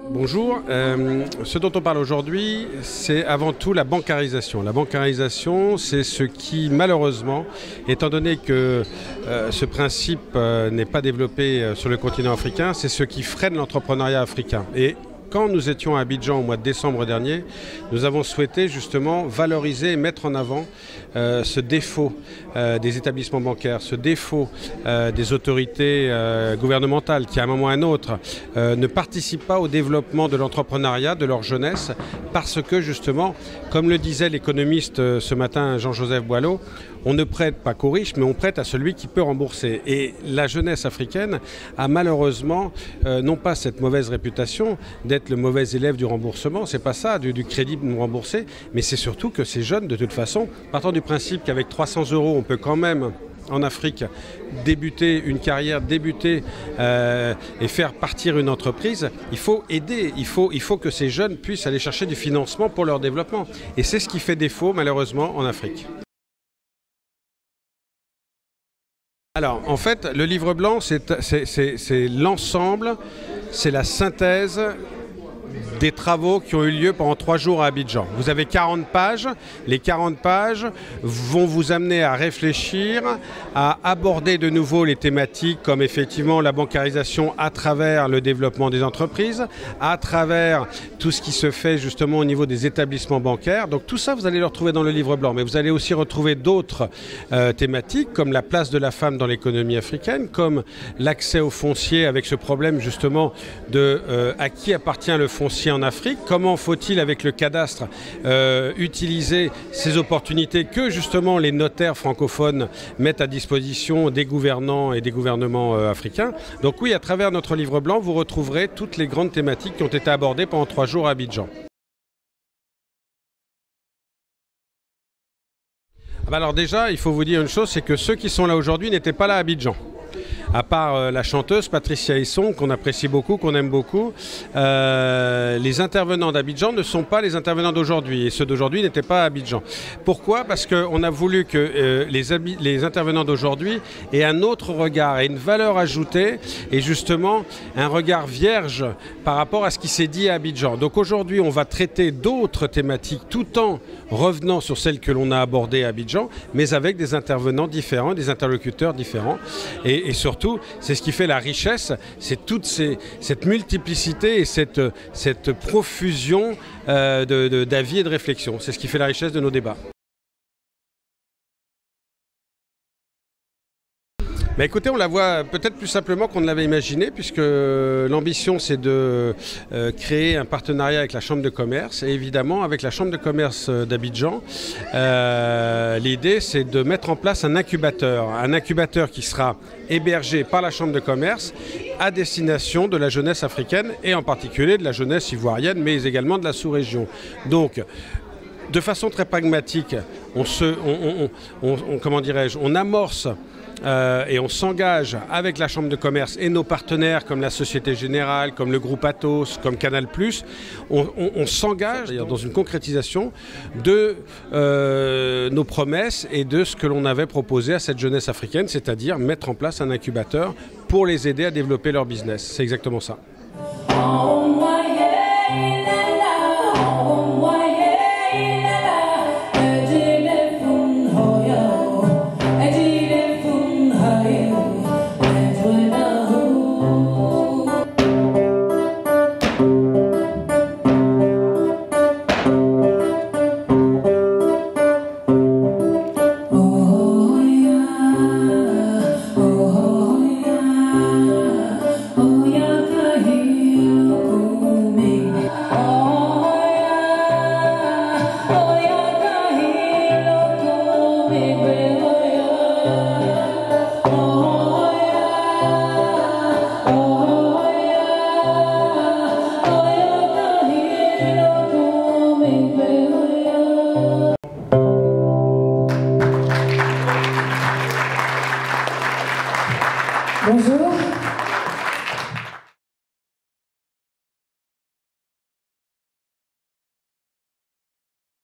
Bonjour, ce dont on parle aujourd'hui, c'est avant tout la bancarisation. La bancarisation, c'est ce qui, malheureusement, étant donné que ce principe n'est pas développé sur le continent africain, c'est ce qui freine l'entrepreneuriat africain. Et quand nous étions à Abidjan au mois de décembre dernier, nous avons souhaité justement valoriser et mettre en avant ce défaut des établissements bancaires, ce défaut des autorités gouvernementales qui, à un moment ou à un autre, ne participent pas au développement de l'entrepreneuriat, de leur jeunesse, parce que justement, comme le disait l'économiste ce matin Jean-Joseph Boileau, on ne prête pas qu'aux riches, mais on prête à celui qui peut rembourser. Et la jeunesse africaine a malheureusement non pas cette mauvaise réputation d'être le mauvais élève du remboursement, c'est pas ça, du crédit non remboursé, mais c'est surtout que ces jeunes, de toute façon, partant du principe qu'avec 300 €, on peut quand même en Afrique débuter une carrière, et faire partir une entreprise, il faut aider, il faut que ces jeunes puissent aller chercher du financement pour leur développement. Et c'est ce qui fait défaut malheureusement en Afrique. Alors, en fait, le livre blanc, c'est l'ensemble, c'est la synthèse des travaux qui ont eu lieu pendant 3 jours à Abidjan. Vous avez 40 pages. Les 40 pages vont vous amener à réfléchir, à aborder de nouveau les thématiques comme effectivement la bancarisation à travers le développement des entreprises, à travers tout ce qui se fait justement au niveau des établissements bancaires. Donc tout ça, vous allez le retrouver dans le livre blanc. Mais vous allez aussi retrouver d'autres thématiques comme la place de la femme dans l'économie africaine, comme l'accès au foncier avec ce problème justement de à qui appartient le foncier en Afrique, comment faut-il avec le cadastre utiliser ces opportunités que justement les notaires francophones mettent à disposition des gouvernants et des gouvernements africains. Donc oui, à travers notre livre blanc, vous retrouverez toutes les grandes thématiques qui ont été abordées pendant 3 jours à Abidjan. Alors déjà, il faut vous dire une chose, c'est que ceux qui sont là aujourd'hui n'étaient pas là à Abidjan. À part la chanteuse Patricia Hisson, qu'on apprécie beaucoup, qu'on aime beaucoup, les intervenants d'Abidjan ne sont pas les intervenants d'aujourd'hui. Et ceux d'aujourd'hui n'étaient pas à Abidjan. Pourquoi? Parce qu'on a voulu que les intervenants d'aujourd'hui aient un autre regard et une valeur ajoutée, et justement un regard vierge par rapport à ce qui s'est dit à Abidjan. Donc aujourd'hui, on va traiter d'autres thématiques tout en revenant sur celles que l'on a abordées à Abidjan, mais avec des intervenants différents, des interlocuteurs différents. Et surtout, c'est ce qui fait la richesse, c'est toute cette multiplicité et cette profusion d'avis et de réflexions. C'est ce qui fait la richesse de nos débats. Mais écoutez, on la voit peut-être plus simplement qu'on ne l'avait imaginé, puisque l'ambition c'est de créer un partenariat avec la Chambre de commerce, et évidemment avec la Chambre de commerce d'Abidjan. L'idée c'est de mettre en place un incubateur qui sera hébergé par la Chambre de commerce à destination de la jeunesse africaine, et en particulier de la jeunesse ivoirienne, mais également de la sous-région. Donc, de façon très pragmatique, on amorce et on s'engage avec la Chambre de commerce et nos partenaires comme la Société Générale, comme le groupe Atos, comme Canal+, on s'engage dans une concrétisation de nos promesses et de ce que l'on avait proposé à cette jeunesse africaine, c'est-à-dire mettre en place un incubateur pour les aider à développer leur business. C'est exactement ça.